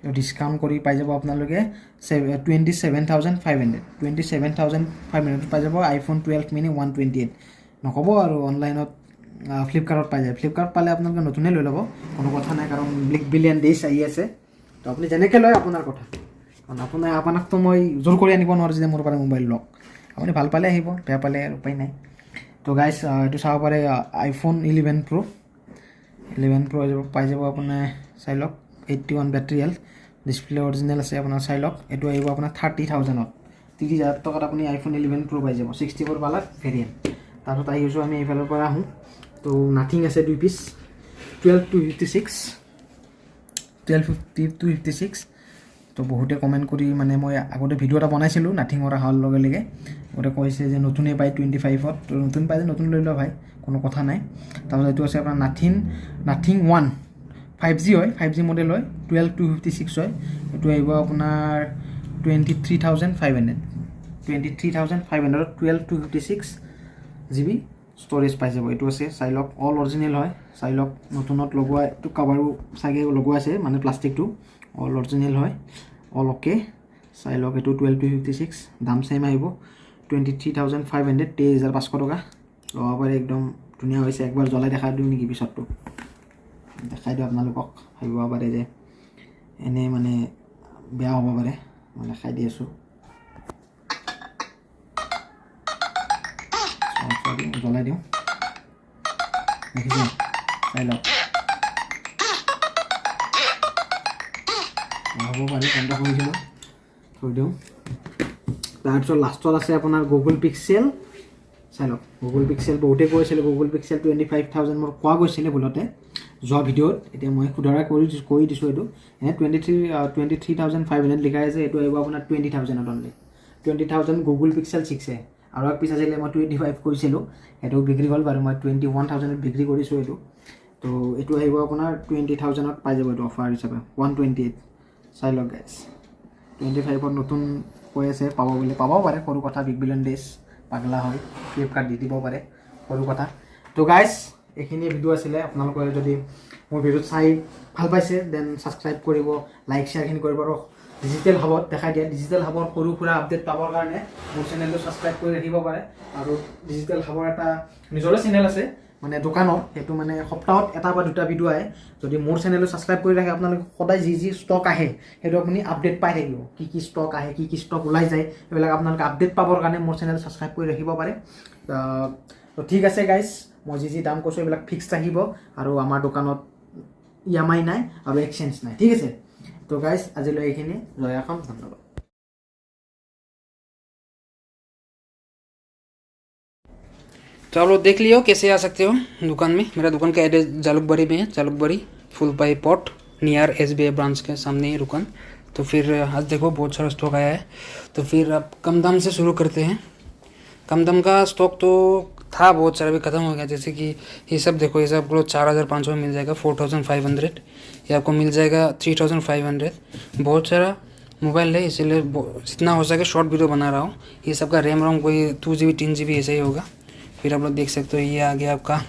[SPEAKER 1] এইটো ডিছকাউণ্ট কৰি পাই যাব আপোনালোকে 27500 পাই যাব iPhone 12 মিনি 128 নক'ব আৰু অনলাইনত ফ্লিপকাৰ্টত পাই যায় ফ্লিপকাৰ্ট পালে আপোনালোকে নতুনে লৈ ল'ব কোনো কথা নাই কাৰণ বিগ বিলিয়ন ডেজ আহি আছে তো আপুনি যেনেকৈ লয় আপোনাৰ কথা কাৰণ আপোনাকতো মই জোৰ কৰি আনিব নোৱাৰোঁ যে মোৰ পৰা মোবাইল লওক আপুনি ভাল পালে আহিব বেয়া পালে উপায় নাই তো গাইজ এইটো চাব পাৰে iPhone 11 Pro পাই যাব আপোনাৰ চাই লওক 81 বেটাৰী হেল্থ ডিছপ্লে অৰিজিনেল আছে আপোনাৰ চাই লওক এইটো আহিব আপোনাৰ 30000ত 30000 টকাত আপুনি iPhone 11 Pro পাই যাব 64 পালাৰ ভেৰিয়েণ্ট তাৰপিছত আহি গৈছোঁ আমি এইফালৰ পৰা আহোঁ তো নাথিং আছে 2 পিচ 12 তো বহুতে কমেণ্ট কৰি মানে মই আগতে ভিডিঅ' এটা বনাইছিলোঁ নাথিঙৰ অহাৰ লগে লগে বহুতে কৈছে যে নতুনে পায় 25ত তো নতুন পাই যে নতুন লৈ লোৱা ভাই কোনো কথা নাই তাৰপিছত এইটো আছে আপোনাৰ নাথিং 1 5G হয় 5G মডেল হয় 12256 হয় এইটো আহিব আপোনাৰ 23500 12256 GB ষ্ট'ৰেজ পাই যাব এইটো আছে চাই লওক অল অৰিজিনেল হয় চাই লওক নতুনত লগোৱা এইটো কাভাৰো চাগে লগোৱা আছে মানে প্লাষ্টিকটো অল অৰিজিনেল হয় অল অ'কে চাই লওক এইটো 12256 দাম চেম আহিব 23500 23500 টকা ল'ব পাৰে একদম ধুনীয়া হৈছে একবাৰ জ্বলাই দেখাই দিওঁ নেকি পিছতটো দেখাই দিওঁ আপোনালোকক ভাবিব পাৰে যে এনেই মানে বেয়া হ'ব পাৰে মই দেখাই দি আছোঁ জ্বলাই দিওঁ দেখিছে চাই লওক হ'ব পাৰি কণ্টা কৰিছিলোঁ থৈ দিওঁ তাৰপিছত লাষ্টত আছে আপোনাৰ গুগল পিক্সেল চাই লওক গুগল পিক্সেল বহুতে কৈছিলে গুগল পিক্সেল 25000 মোৰ কোৱা গৈছিলে ভুলতে যোৱা ভিডিঅ'ত এতিয়া মই শুধৰাই কৰি দিছোঁ এইটো এনে 23,500 লিখা আছে এইটো আহিব আপোনাৰ 20,000 অনলি 20,000 গুগল পিক্সেল 6 আৰু এক পিছ আছিলে মই 25 কৈছিলোঁ সেইটো বিক্ৰী হ'ল বাৰু মই 21,000 বিক্ৰী কৰিছোঁ এইটো তো এইটো আহিব আপোনাৰ 20,000 পাই যাব এইটো অফাৰ হিচাপে 128 চাই লওক গাইজ 25ত নতুন কৈ আছে পাব বুলি পাবও পাৰে সৰু কথা বিগ বিলিয়ন ডেজ পাগলা হয় ফ্লিপকাৰ্ট দি দিব পাৰে সৰু কথা তো গাইজ এইখিনি ভিডিঅ' আছিলে আপোনালোকে যদি মোৰ ভিডিঅ'ত চাই ভাল পাইছে দেন ছাবস্ক্ৰাইব কৰিব লাইক শ্বেয়াৰখিনি কৰিব আৰু ডিজিটেল হাবত দেখাই দিয়া ডিজিটেল হাবৰ সৰু সুৰা আপডেট পাবৰ কাৰণে মোৰ চেনেলটো ছাবস্ক্ৰাইব কৰি ৰাখিব পাৰে আৰু ডিজিটেল হাবৰ এটা নিজৰে চেনেল আছে মানে দোকানত সেইটো মানে সপ্তাহত এটা বা দুটা ভিডিঅ' আহে যদি মোৰ চেনেলটো ছাবস্ক্ৰাইব কৰি ৰাখে আপোনালোকে সদায় যি ষ্টক আহে সেইটো আপুনি আপডেট পাই থাকিব কি ষ্টক আহে কি ষ্টক ওলাই যায় এইবিলাক আপোনালোকে আপডেট পাবৰ কাৰণে মোৰ চেনেল ছাবস্ক্ৰাইব কৰি ৰাখিব পাৰে তো ঠিক আছে গাইজ মই যি দাম কৈছোঁ এইবিলাক ফিক্স থাকিব আৰু আমাৰ দোকানত EMI নাই আৰু এক্সচেঞ্জ নাই ঠিক আছে তো গাইজ আজিলৈ এইখিনি জয় অসম ধন্যবাদ
[SPEAKER 3] तो आप लोग देख लियो कैसे आ सकते हो दुकान में। मेरा दुकान का एड्रेस जालुकबारी में है, Jalukbari full by pot near SBI branch के सामने ही दुकान। तो फिर आज देखो बहुत सारा स्टॉक आया है, तो फिर अब कम दाम से शुरू करते हैं। कम दाम का स्टॉक तो था बहुत सारा, भी ख़त्म हो गया। जैसे कि ये सब देखो, ये सब आपको 4,500 में मिल जाएगा, 4,500 ये आपको मिल जाएगा 3,500। बहुत सारा मोबाइल है इसीलिए जितना हो सके शॉर्ट वीडियो बना रहा हूँ। ये सब का रैम रोम कोई 2GB 3GB ऐसा ही होगा। फिर आप लोग देख सकते हो ये आ गया आपका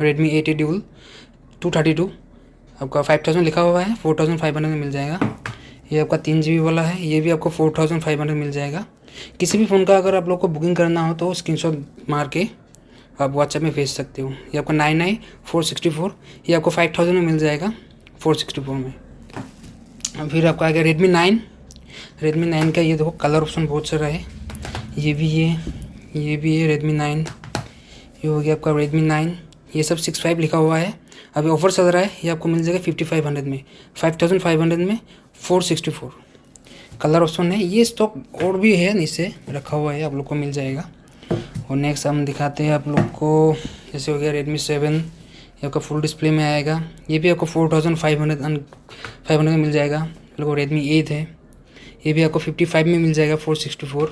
[SPEAKER 3] Redmi 8A Dual 232 आपका 5,000 लिखा हुआ है, 4,500 में मिल जाएगा। ये आपका 3GB वाला है, ये भी आपको 4,500 मिल जाएगा। किसी भी फ़ोन का अगर आप लोग को बुकिंग करना हो तो स्क्रीनशॉट मार के आप व्हाट्सएप में भेज सकते हो। ये आपका 99,464 ये आपको 5,000 में मिल जाएगा 464 में। फिर आपका आ गया Redmi 9 का ये देखो कलर ऑप्शन बहुत सारा है, ये भी है Redmi 9। ये हो गया आपका Redmi 9, ये सब 65 लिखा हुआ है। अभी ऑफर चल रहा है, ये आपको मिल जाएगा 5,500 में, 5,500 में 464 कलर ऑप्शन है। ये स्टॉक और भी है नीचे रखा हुआ है, आप लोग को मिल जाएगा। और नेक्स्ट हम दिखाते हैं आप लोग को, जैसे हो गया Redmi 7 ये आपका फुल डिस्प्ले में आएगा, ये भी आपको 4,500 में मिल जाएगा। लोगों को Redmi 8 है, ये भी आपको 55 में मिल जाएगा 464।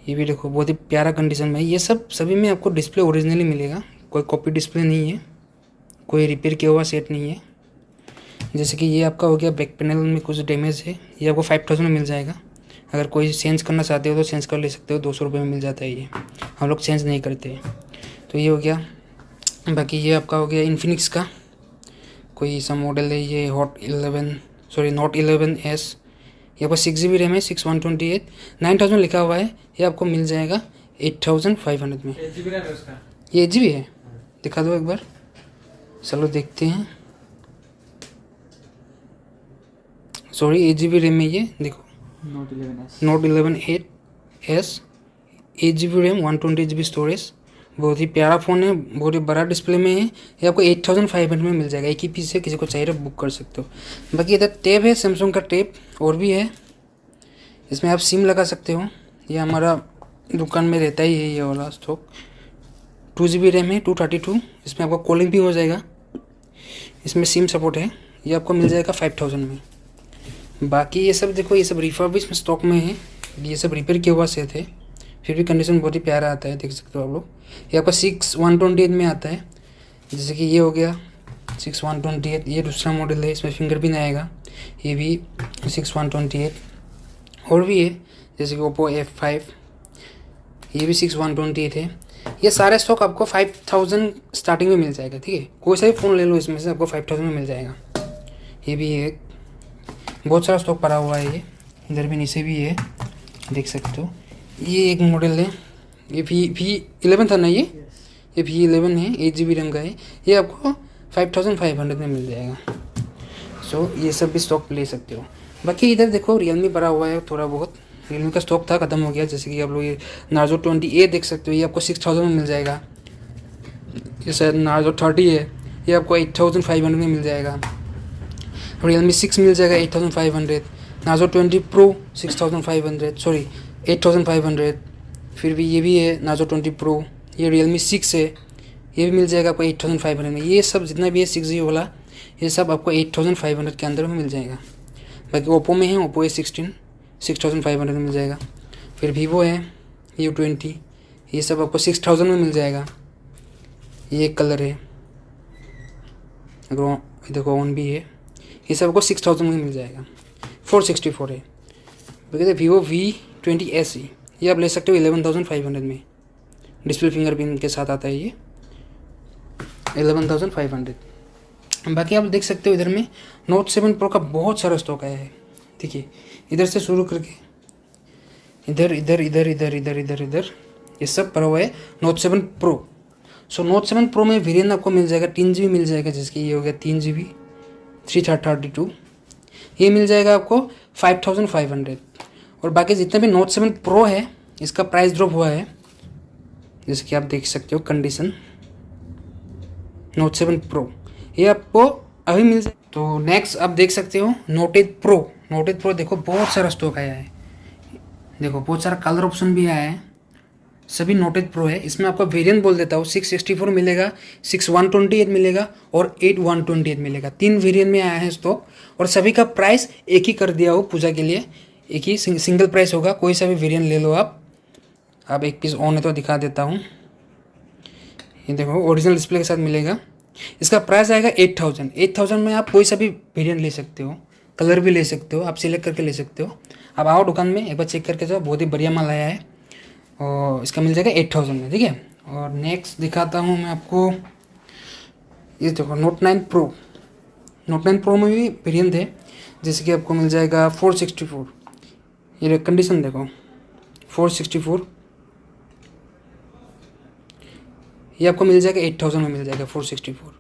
[SPEAKER 3] ये भी देखो बहुत ही प्यारा कंडीशन में, ये सब सभी में आपको डिस्प्ले ओरिजिनली मिलेगा, कोई कॉपी डिस्प्ले नहीं है, कोई रिपेयर किया हुआ सेट नहीं है। जैसे कि ये आपका हो गया बैक पैनल में कुछ डैमेज है, ये आपको 5,000 में मिल जाएगा। अगर कोई चेंज करना चाहते हो तो चेंज कर ले सकते हो, 200 रुपये में मिल जाता है। ये हम लोग चेंज नहीं करते हैं। तो ये हो गया। बाकी ये आपका हो गया इन्फिनिक्स का कोई सा मॉडल है, ये नोट 11S, ये आपको 6GB रैम है, 6/128 9,000 लिखा हुआ है। ये आपको मिल जाएगा 8,500 में। ये 8GB है, दिखा दो एक बार, चलो देखते हैं। सॉरी 8GB रैम में, ये देखो note 11S 8GB RAM 128GB storage, बहुत ही प्यारा फ़ोन है, बहुत ही बड़ा डिस्प्ले में है। ये आपको 8,500 में मिल जाएगा। एक ही पीस है, किसी को चाहिए तो बुक कर सकते हो। बाकी इधर टैब है, सैमसंग का टैब और भी है, इसमें आप सिम लगा सकते हो। ये हमारा दुकान में रहता ही है ये वाला स्टॉक। 2GB रैम है 232, इसमें आपको कॉलिंग भी हो जाएगा, इसमें सिम सपोर्ट है। ये आपको मिल जाएगा 5,000 में। बाकी ये सब देखो, ये सब रिफर्बिश में स्टॉक में है, ये सब रिपेयर किया हुआ सेट है, फिर भी कंडीशन बहुत ही प्यारा आता है, देख सकते हो आप लोग। ये आपका 6/128 में आता है, जैसे कि ये हो गया 6/128। ये दूसरा मॉडल है, इसमें फिंगरप्रिंट आएगा, ये भी 6/128। और भी है जैसे कि Oppo F5, ये भी 6/128 है। ये सारे स्टॉक आपको 5,000 स्टार्टिंग में मिल जाएगा, ठीक है। कोई सा भी फ़ोन ले लो इसमें से आपको 5,000 में मिल जाएगा। ये भी है, बहुत सारा स्टॉक पड़ा हुआ है। ये इधर भी नीचे भी है, देख सकते हो। ये एक मॉडल है, ये V11 था ना, ये V11 है, 8GB रैम का है। ये आपको 5,500 में मिल जाएगा। सो ये सब भी स्टॉक ले सकते हो। बाकी इधर देखो Realme पड़ा हुआ है, थोड़ा बहुत Realme का स्टॉक था, ख़त्म हो गया। जैसे कि आप लोग ये Narzo 20A देख सकते हो, ये आपको 6,000 में मिल जाएगा। जैसे Narzo 30 है, ये आपको 8,500 में मिल जाएगा। Realme 6 मिल जाएगा 8,500। Narzo 20 Pro 8,500। फिर भी ये भी है Narzo 20 Pro, ये Realme 6 है, ये भी मिल जाएगा आपको 8500 में। ये सब जितना भी है 6G वाला ये सब आपको 8500 के अंदर में मिल जाएगा। बाकी ओप्पो में है, ओप्पो A16 6500 में मिल जाएगा। फिर वीवो है U20, ये सब आपको 6000 में मिल जाएगा। ये एक कलर है, अगर देखो ऑन भी है, ये सब आपको 6000 में मिल जाएगा। 464 है। देखिए वीवो V20 SE, ये आप ले सकते हो 11500 में। डिस्प्ले फिंगरप्रिंट के साथ आता है ये 11500। बाकी आप देख सकते हो इधर में Note 7 Pro का बहुत सारा स्टॉक आया है। देखिए इधर से शुरू करके इधर इधर इधर इधर इधर इधर इधर ये सब पड़ा हुआ है Note 7 Pro। सो Note 7 Pro में वेरिएंट आपको मिल जाएगा 3GB मिल जाएगा, जिसकी ये हो गया 3GB 332। ये मिल जाएगा आपको 5500। और बाकी जितने भी Note 7 Pro है इसका प्राइस ड्रॉप हुआ है, जैसे कि आप देख सकते हो कंडीशन Note 7 Pro ये आपको अभी मिल जाए। तो नेक्स्ट आप देख सकते हो Note 8 Pro। Note 8 Pro देखो बहुत सारा स्टॉक आया है, देखो बहुत सारा कलर ऑप्शन भी आया है, सभी Note 8 Pro है। इसमें आपको वेरिएंट बोल देता हूँ 664 मिलेगा, 6128 मिलेगा और 8128 मिलेगा। 3 वेरिएंट में आया है स्टॉक और सभी का प्राइस एक ही कर दिया हो पूजा के लिए, एक ही सिंगल प्राइस होगा। कोई सा भी वेरिएंट ले लो आप। अब एक पीस ऑन है तो दिखा देता हूँ। ये देखो ओरिजिनल डिस्प्ले के साथ मिलेगा। इसका प्राइस आएगा 8000। 8000 में आप कोई सा भी वेरिएंट ले सकते हो, कलर भी ले सकते हो, आप सिलेक्ट करके ले सकते हो। आप आओ दुकान में एक बार चेक करके जाओ, बहुत ही बढ़िया माल आया है और इसका मिल जाएगा 8000 में, ठीक है। और नेक्स्ट दिखाता हूँ मैं आपको, ये देखो Note 9 Pro। Note 9 Pro में भी वेरिएंट है, जैसे कि आपको मिल जाएगा 464। ये कंडीशन देखो 464, ये आपको मिल जाएगा 8000 में मिल जाएगा 464।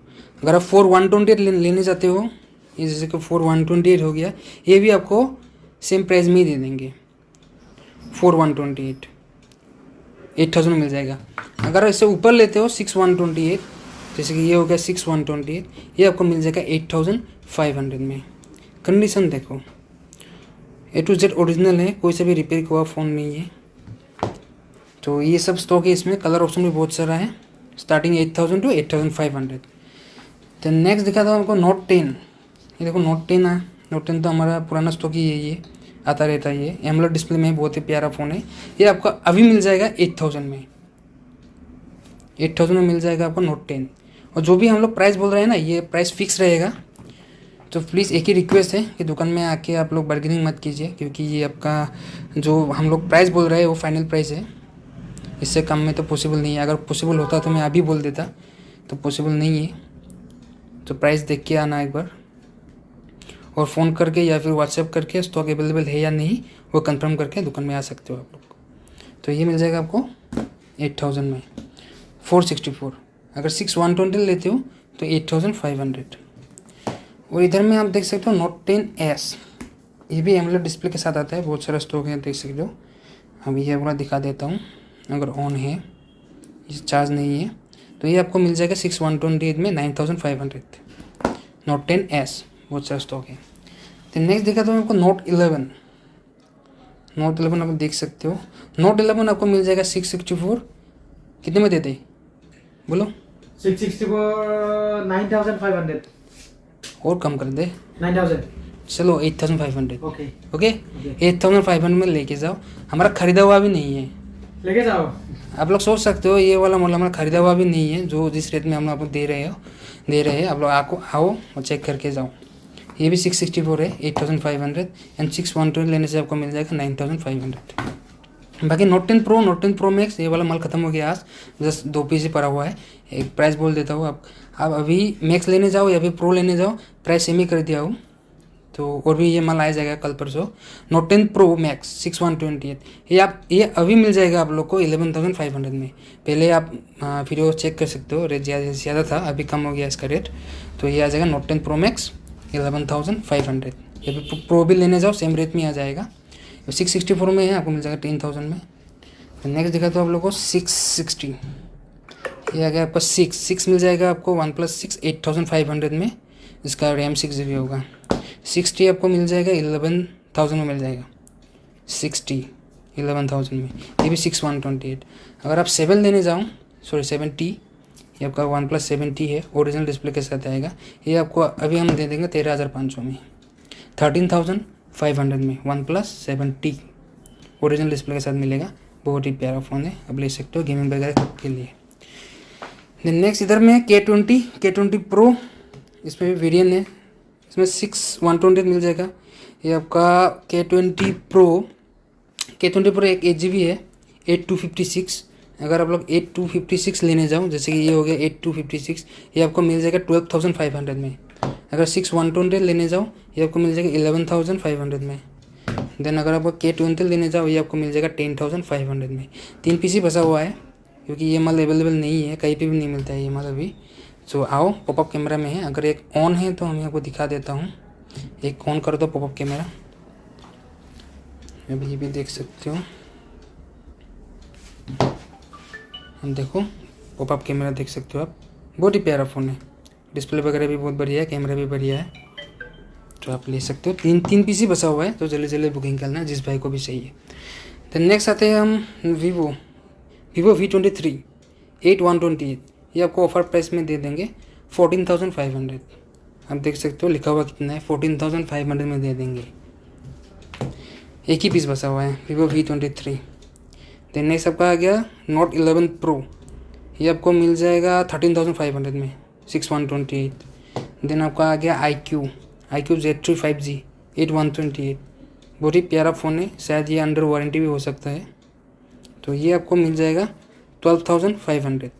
[SPEAKER 3] अगर आप 4128 लेने जाते हो, ये जैसे कि 4128 हो गया, ये भी आपको सेम प्राइस में ही दे देंगे 4128 8000 में मिल जाएगा। अगर इससे ऊपर लेते हो 6128, जैसे कि ये हो गया 6128, ये आपको मिल जाएगा 8500 में। कंडीशन देखो A to Z ओरिजिनल है, कोई सा भी रिपेयर हुआ फ़ोन नहीं है। तो ये सब स्टॉक है, इसमें कलर ऑप्शन भी बहुत सारा है, स्टार्टिंग 8000 टू 8500। तो नेक्स्ट दिखाता हूँ आपको Note 10। ये देखो Note 10 है। Note 10 तो हमारा पुराना स्टॉक ही है, ये आता रहता है। ये एमोलेड डिस्प्ले में बहुत ही प्यारा फ़ोन है। ये आपको अभी मिल जाएगा 8000 में। 8000 में मिल जाएगा आपको Note 10। और जो भी हम लोग प्राइस बोल रहे हैं ना, ये प्राइस फिक्स रहेगा। तो प्लीज़ एक ही रिक्वेस्ट है कि दुकान में आके आप लोग बार्गेनिंग मत कीजिए, क्योंकि ये आपका जो हम लोग प्राइस बोल रहे हैं वो फाइनल प्राइस है। इससे कम में तो पॉसिबल नहीं है। अगर पॉसिबल होता तो मैं अभी बोल देता, तो पॉसिबल नहीं है। तो प्राइस देख के आना एक बार, और फ़ोन करके या फिर व्हाट्सएप करके स्टॉक अवेलेबल है या नहीं वो कंफर्म करके दुकान में आ सकते हो आप लोग। तो ये मिल जाएगा आपको 8000 में 464। अगर 6120 लेते हो तो 8500। और इधर में आप देख सकते हो Note 10S, ये भी एमोलेड डिस्प्ले के साथ आता है। बहुत सारा स्टॉक है, देख सकते हो। अभी ये पूरा दिखा देता हूँ। अगर ऑन है, ये चार्ज नहीं है, तो ये आपको मिल जाएगा 6128 में 9500। Note 10S बहुत सारा स्टॉक है। तो नेक्स्ट दिखाता हूँ आपको Note 11। Note 11 आप देख सकते हो। Note 11 आपको मिल जाएगा 664। कितने में देते बोलो?
[SPEAKER 1] 664 9500
[SPEAKER 3] और कम कर दे
[SPEAKER 1] 9000।
[SPEAKER 3] चलो 8500।
[SPEAKER 1] ओके
[SPEAKER 3] ओके 8500 में लेके जाओ। हमारा खरीदा हुआ भी नहीं है,
[SPEAKER 1] लेके जाओ।
[SPEAKER 3] आप लोग सोच सकते हो ये वाला मॉडल हमारा खरीदा हुआ भी नहीं है। जो जिस रेट में हम आपको दे रहे हैं आप लोग आओ और चेक करके जाओ। ये भी 664 है 8500 एंड 612 लेने से आपको मिल जाएगा 9500। बाकी Note 10 Pro, Note 10 Pro Max ये वाला माल खत्म हो गया आज, जस्ट 2 पीस ही पड़ा हुआ है। एक प्राइस बोल देता हूँ, आप अभी मैक्स लेने जाओ या फिर प्रो लेने जाओ, प्राइस सेम ही कर दिया हूँ। तो और भी ये माल आ जाएगा कल परसों। Note 10 Pro Max 6128 ये अभी मिल जाएगा आप लोग को 11500 में। पहले आप वीडियो चेक कर सकते हो, रेट ज़्यादा था, अभी कम हो गया इसका रेट। तो ये आ जाएगा Note 10 Pro Max 11500। ये भी प्रो भी लेने जाओ सेम रेट में आ जाएगा। 664 में है, आपको मिल जाएगा 10000 में। नेक्स्ट दिखा तो आप लोग को 660। ये आ गया आपका 6 मिल जाएगा आपको OnePlus 6 8500 में। इसका रैम 6GB होगा। 60 आपको मिल जाएगा 11000 में मिल जाएगा। 60 11000 में, ये भी 6128। अगर आप 7 लेने जाओ 70, ये आपका OnePlus 7T है, ओरिजिनल डिस्प्ले के साथ आएगा। ये आपको अभी हम दे देंगे 13,500 में, 13,500 में OnePlus 7T ओरिजिनल डिस्प्ले के साथ मिलेगा। बहुत ही प्यारा फ़ोन है, अब ले सकते हो गेमिंग वगैरह के लिए। देन नेक्स्ट इधर में K20 Pro, इसमें भी वेरिएंट है, इसमें 6/128 मिल जाएगा। ये आपका K20 Pro एक 8GB है, 8256। अगर आप लोग 8256 लेने जाओ, जैसे कि ये हो गया 8256, ये आपको मिल जाएगा 12,500 में। अगर 6/128 लेने जाओ, ये आपको मिल जाएगा 11,500 में। देन अगर आप K20 लेने जाओ, ये आपको मिल जाएगा 10,500 में। 3 पीस बचा हुआ है, क्योंकि ये माल अवेलेबल नहीं है, कहीं पे भी नहीं मिलता है ये माल अभी। सो आओ, पॉपअप कैमरा में है। अगर एक ऑन है तो मैं आपको दिखा देता हूँ। एक ऑन कर दो पॉपअप कैमरा, अभी ये भी देख सकते हो। हम देखो पॉपअप कैमरा देख सकते हो आप, बहुत ही प्यारा फ़ोन है। डिस्प्ले वगैरह भी बहुत बढ़िया है, कैमरा भी बढ़िया है, तो आप ले सकते हो। तीन पीस ही बचा हुआ है, तो जल्दी जल्दी बुकिंग करना जिस भाई को भी चाहिए। तो नेक्स्ट आते हैं हम वीवो V23 8/128। ये आपको ऑफर प्राइस में दे देंगे 14,500। आप देख सकते हो लिखा हुआ कितना है, 14,500 में दे देंगे। एक ही पीस बचा हुआ है Vivo V23। देन नेक्स्ट आपका आ गया Note 11 Pro। ये आपको मिल जाएगा 13,500 में, 6/128। देन आपका आ गया iQOO Z3 5G 8/128। बहुत ही प्यारा फ़ोन है, शायद ये अंडर वारंटी भी हो सकता है। तो ये आपको मिल जाएगा 12,500।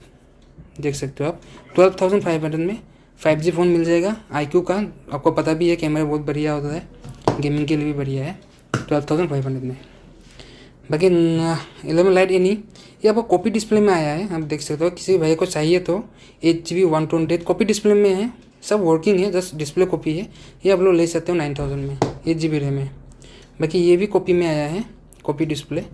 [SPEAKER 3] देख सकते हो आप, 12,500 में 5G फ़ोन मिल जाएगा iQOO का। आपको पता भी है कैमरा बहुत बढ़िया होता है, गेमिंग के लिए भी बढ़िया है। 12,500 में। बाकी 11 लाइट एनी, ये आपको कॉपी डिस्प्ले में आया है। आप देख सकते हो, किसी भाई को चाहिए तो 8GB 128 कॉपी डिस्प्ले में है, सब वर्किंग है, जस्ट डिस्प्ले कॉपी है। ये आप लोग ले सकते हो 9,000 में, 8GB रैम है। बाकी ये भी कॉपी में आया है, कॉपी डिस्प्ले।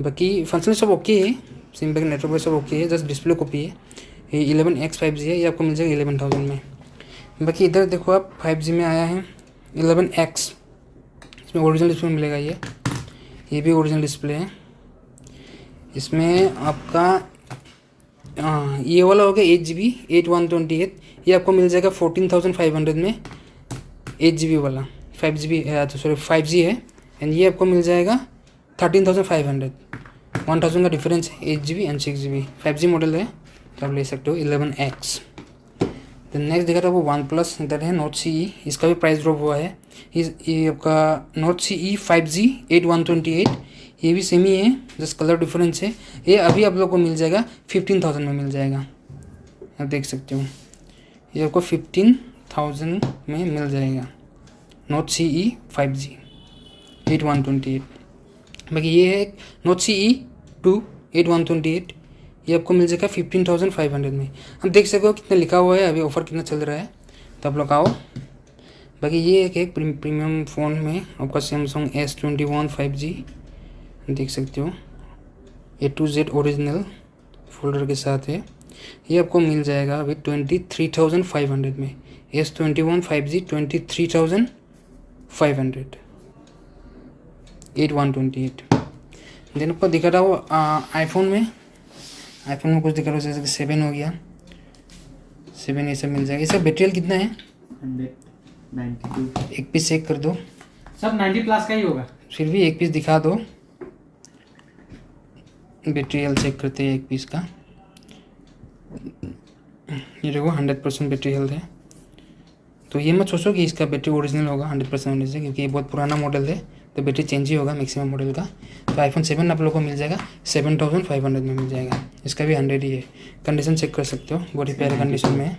[SPEAKER 3] बाकी फंक्शन सब ओके है, सिम बैग नेटवर्क सब ओके है, जस्ट डिस्प्ले कॉपी है। ये 11X 5G है, ये आपको मिल जाएगा 11,000 में। बाकी इधर देखो आप 5G में आया है 11X, इसमें ओरिजिनल डिस्प्ले मिलेगा। ये भी ओरिजिनल डिस्प्ले है। इसमें आपका ये वाला हो गया 8GB 8/128। ये आपको मिल जाएगा 14,500 में, 8GB वाला। 5G है, एंड ये आपको मिल जाएगा 13,500। 1,000 का डिफरेंस है, 8GB and 6GB। 5G model है, तो आप ले सकते हो 11X। तो नेक्स्ट देखा था वो OnePlus इधर है Note CE, इसका भी प्राइस ड्रॉप हुआ है। ये आपका Note CE 5G 8/128, ये भी सेम ही है, जस्ट कलर डिफरेंस है। ये अभी आप लोग को मिल जाएगा 15,000 में मिल जाएगा। आप देख सकते हो, ये आपको 15,000 में मिल जाएगा Note CE 5G 8/128। बाकी ये है Note CE 2 8/128, ये आपको मिल जाएगा 15,500 में। हम देख सकते हो कितना लिखा हुआ है, अभी ऑफर कितना चल रहा है, तो आप लोग आओ। बाकी ये एक प्रीमियम फ़ोन में आपका Samsung S21 5G देख सकते हो, A to Z original folder के साथ है। ये आपको मिल जाएगा अभी 23,500 में, S21 5G 23,500 8/128। देन आपको दिखा रहा हो आईफोन में कुछ दिखा रहा हो, जैसे कि 7 हो गया, 7 ये सब मिल जाएगा। इसका बैटरी कितना है?
[SPEAKER 1] 192।
[SPEAKER 3] एक पीस चेक कर दो,
[SPEAKER 1] सब 90 प्लस का ही होगा।
[SPEAKER 3] फिर भी एक पीस दिखा दो, बैटरी हेल्थ चेक करते हैं एक पीस का। ये देखो 100% बैटरी हेल्थ है। तो ये मत सोचो कि इसका बैटरी ओरिजिनल होगा 100% होने से, क्योंकि ये बहुत पुराना मॉडल है, तो बैटरी चेंज ही होगा मैक्सिमम मॉडल का। तो आईफोन 7 आप लोगों को मिल जाएगा 7,500 में मिल जाएगा। इसका भी 100 ही है। कंडीशन चेक कर सकते हो, बहुत ही प्यारे कंडीशन में है।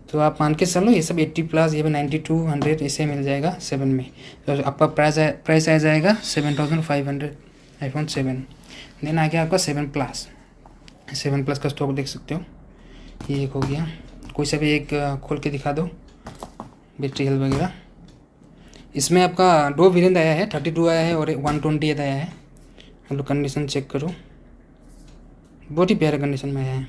[SPEAKER 3] तो आप मान के चलो ये सब 80 प्लस, ये भी 92 100 ऐसे मिल जाएगा 7 में। तो आपका प्राइस आ जाएगा 7,500 आईफोन 7। देन आ गया आपका 7 प्लस का स्टॉक देख सकते हो, ये एक हो गया। कोई सा भी एक खोल के दिखा दो बैटरी हेल्थ वगैरह। इसमें आपका 2 वेरिएंट आया है, 32 आया है और 128 आया है। आप लोग कंडीशन चेक करो, बहुत ही प्यारे कंडीशन में आया है।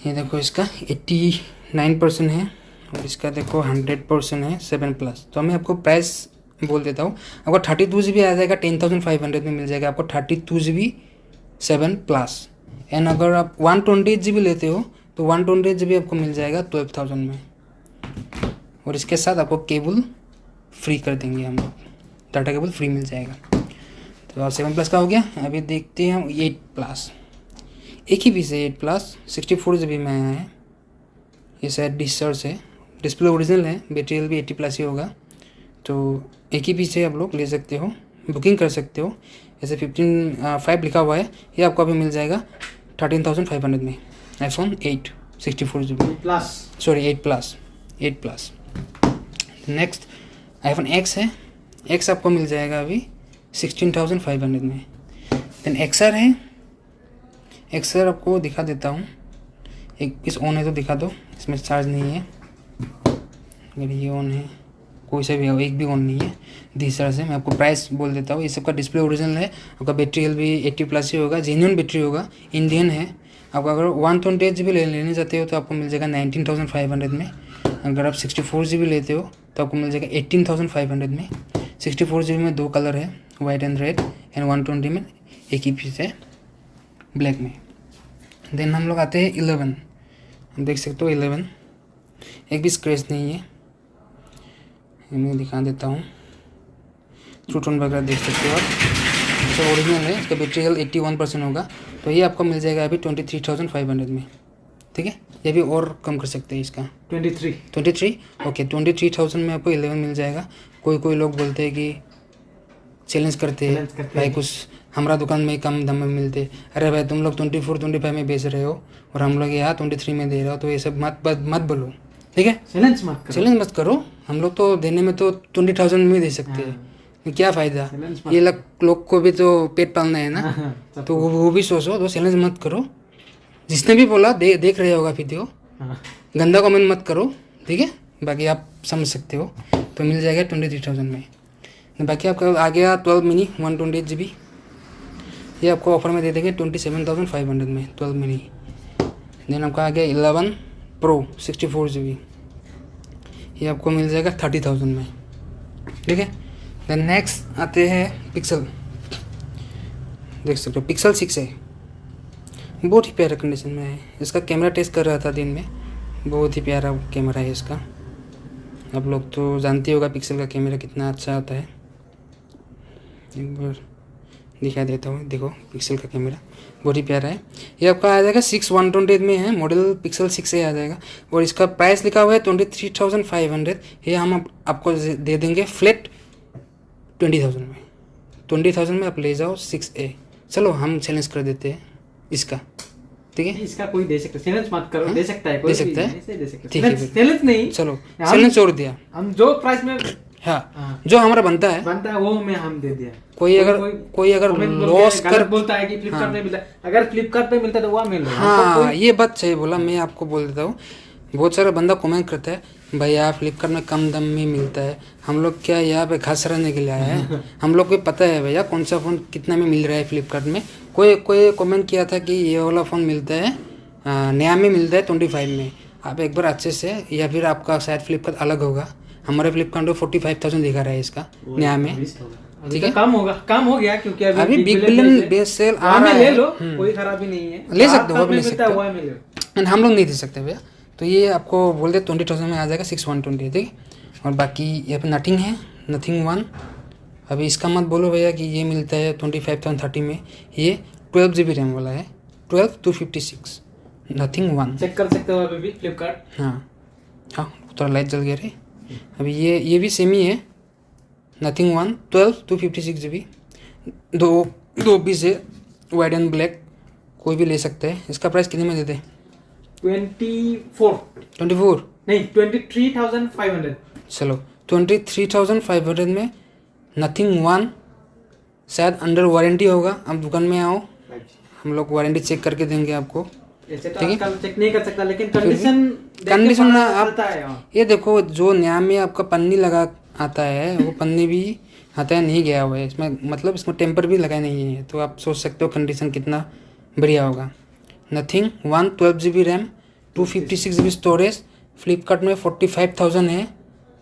[SPEAKER 3] ये देखो इसका 89% है और इसका देखो 100% है 7 प्लस। तो मैं आपको प्राइस बोल देता हूँ, आपको 32 GB आ जाएगा 10,500 में मिल जाएगा। आपको 32 GB 7 प्लस। एंड अगर आप 128 GB लेते हो तो 128 GB आपको मिल जाएगा 12,000 में। और इसके साथ आपको केबल फ्री कर देंगे हम लोग, डाटा केबल फ्री मिल जाएगा। तो 7 प्लस का हो गया। अभी देखते हैं हम 8 प्लस। एक ही पीस है 8 प्लस, 64 GB में आया है। ये शायद डिस्टर्स है, डिस्प्ले ओरिजिनल है, बैटरी हेल्थ भी 80 प्लस ही होगा। तो एक ही पीस है, आप लोग ले सकते हो, बुकिंग कर सकते हो। ऐसे 15/5 लिखा हुआ है। ये आपको अभी मिल जाएगा 13,500 में। iPhone 8 64 GB
[SPEAKER 1] plus,
[SPEAKER 3] sorry 8 plus. Next iPhone X है। X आपको मिल जाएगा अभी 16,500 में। देन XR है। XR आपको दिखा देता हूँ, एक पीस ऑन है तो दिखा दो, इसमें चार्ज नहीं है। अगर ये ऑन है, कोई सा भी हो, एक भी ऑन नहीं है। दूसरा से मैं आपको प्राइस बोल देता हूँ। ये सबका डिस्प्ले ओरिजिनल है, आपका बैटरी हेल्थ भी 80 प्लस ही होगा, जेन्युइन बैटरी होगा, इंडियन है। आपको अगर 128 GB लेने जाते हो तो आपको मिल जाएगा 19,500 में। अगर आप 64 GB लेते हो तो आपको मिल जाएगा 18,500 में। 64 GB में 2 कलर है, वाइट एंड रेड, एंड 120 में एक ही पीस है ब्लैक में। देन हम लोग आते हैं 11। हम देख सकते हो 11 एक भी स्क्रैच नहीं है। मैं दिखा देता हूँ, ट्रू टोन वगैरह देख सकते हो आप, सब ओरिजिनल है। इसका बैटरी हेल्थ 81% होगा। तो ये आपको मिल जाएगा अभी 23,500 में। ठीक है, ये भी और कम कर सकते हैं इसका 23 ओके 23,000 में आपको 11 मिल जाएगा। कोई लोग बोलते हैं कि चैलेंज करते हैं भाई, कुछ हमारा दुकान में कम दाम में मिलते। अरे भाई तुम लोग 24-25 में बेच रहे हो और हम लोग यहाँ 23 में दे रहे हो, तो ये सब मत बोलो। ठीक है, चैलेंज मत करो। हम लोग तो देने में तो 20,000 में दे सकते हैं, क्या फ़ायदा। ये लोग को भी तो पेट पालना है ना, तो वो भी सोचो। तो चैलेंज मत करो। जिसने भी बोला देख रहे होगा वीडियो, गंदा कमेंट मत करो। ठीक है, बाकी आप समझ सकते हो। तो मिल जाएगा 23,000 में। बाकी आपका आ गया 12 मिनी 128 GB। ये आपको ऑफर में दे देंगे 27,500 में 12 मिनी। देन आपका आ गया 11 प्रो 64 GB। ये आपको मिल जाएगा 30,000 में। ठीक है, देन नेक्स्ट आते हैं पिक्सल। देख सकते हो पिक्सल 6 है, बहुत ही प्यारा कंडीशन में है। इसका कैमरा टेस्ट कर रहा था दिन में, बहुत ही प्यारा कैमरा है इसका। आप लोग तो जानते होगा पिक्सल का कैमरा कितना अच्छा आता है। एक बार दिखा देता हूँ, देखो पिक्सल का कैमरा बहुत ही प्यारा है। ये आपका आ जाएगा 6/128 में है, मॉडल पिक्सल 6 से आ जाएगा। और इसका प्राइस लिखा हुआ है 23,500। ये हम आपको दे देंगे फ्लैट 20,000 में। 20,000 में आप ले जाओ 6A। चलो हम चैलेंज कर देते हैं इसका। ठीक है,
[SPEAKER 1] इसका कोई दे सकता है, चैलेंज मत करो। दे सकता है, कोई
[SPEAKER 3] दे सकता है,
[SPEAKER 1] दे सकता है।
[SPEAKER 3] ठीक है,
[SPEAKER 1] चैलेंज नहीं,
[SPEAKER 3] चलो चैलेंज छोड़ दिया।
[SPEAKER 1] हम जो प्राइस में
[SPEAKER 3] हाँ, जो हमारा बनता है
[SPEAKER 1] वो में हम दे दिया।
[SPEAKER 3] कोई अगर लॉस कर
[SPEAKER 1] बोलता है कि फ्लिपकार्ट पे मिलता है, अगर फ्लिपकार्ट पे मिलता है तो वहाँ मिल रहा है।
[SPEAKER 3] हाँ, ये बात सही बोला। मैं आपको बोल देता हूँ, बहुत सारा बंदा कमेंट करता है भैया फ्लिपकार्ट में कम दाम में मिलता है। हम लोग क्या यहाँ पे घास रहने के लिए आए हैं? हम लोग को पता है भैया कौन सा फ़ोन कितना में मिल रहा है फ्लिपकार्ट में। कोई कमेंट किया था कि ये वाला फ़ोन मिलता है नया में मिलता है 25 में। आप एक बार अच्छे से, या फिर आपका शायद फ्लिपकार्ट अलग होगा, हमारे फ्लिपकार्ट में 45,000 दिखा रहा है इसका नया में। ठीक है,
[SPEAKER 1] कम हो गया क्योंकि
[SPEAKER 3] अभी बिग बिलियन बेस्ट सेल आ रहा है।
[SPEAKER 1] ले लो, कोई खराबी नहीं है,
[SPEAKER 3] ले सकते हो, ले सकते हो।
[SPEAKER 1] हो।
[SPEAKER 3] हम लोग नहीं दे सकते भैया। तो ये आपको बोल दे 20,000 में आ जाएगा 6/128। ठीक है, और बाकी यहाँ पे नथिंग है, नथिंग 1। अभी इसका मत बोलो भैया कि ये मिलता है 25,030 में। ये 12 GB रैम वाला है, 12/256 नथिंग 1।
[SPEAKER 1] चेक कर सकते हो अभी भी फ्लिपकार्ट।
[SPEAKER 3] हाँ थोड़ा लाइट जल गया रे। अभी ये भी सेम ही है, नथिंग 1 12/256 GB। दो पीस है, वाइट एंड ब्लैक, कोई भी ले सकता है। इसका प्राइस कितने में देते हैं? 24
[SPEAKER 1] नहीं 23,500।
[SPEAKER 3] चलो 23,500 में नथिंग 1 शायद अंडर वारंटी होगा। आप दुकान में आओ, हम लोग वारंटी चेक करके देंगे आपको।
[SPEAKER 1] ठीक है, चेक नहीं कर सकता, लेकिन कंडीशन
[SPEAKER 3] ना आप ये देखो, जो नया में आपका पन्नी लगा आता है वो पन्नी भी आता है नहीं गया हुआ है इसमें, मतलब इसमें टेम्पर भी लगा नहीं है। तो आप सोच सकते हो कंडीशन कितना बढ़िया होगा। Nothing 1 12 GB RAM 256 GB storage, Flipkart में 45,000 है।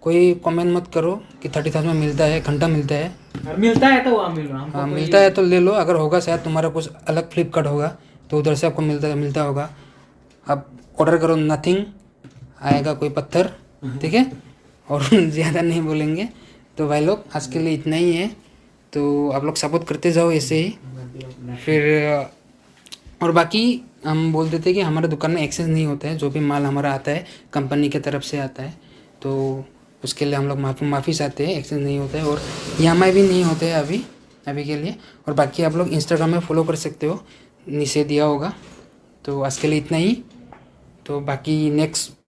[SPEAKER 3] कोई कमेंट मत करो कि 30,000 में मिलता है, घंटा मिलता है।
[SPEAKER 1] और मिलता है तो वहाँ मिल रहा
[SPEAKER 3] हाँ मिलता है तो ले लो, अगर होगा शायद तुम्हारा कुछ अलग फ्लिपकार्ट होगा तो उधर से आपको मिलता होगा। आप ऑर्डर करो, नथिंग आएगा कोई पत्थर, ठीक है। और ज़्यादा नहीं बोलेंगे। तो भाई लोग आज के लिए इतना ही है, तो आप लोग सपोर्ट करते जाओ ऐसे ही। फिर और बाकी हम बोल देते कि हमारे दुकान में एक्सचेंज नहीं होता है, जो भी माल हमारा आता है कंपनी की तरफ से आता है, तो उसके लिए हम लोग माफ़ी चाहते हैं, एक्सचेंज नहीं होता है। और EMI भी नहीं होते हैं अभी के लिए। और बाकी आप लोग इंस्टाग्राम में फॉलो कर सकते हो, नीचे दिया होगा। तो आज के लिए इतना ही, तो बाकी नेक्स्ट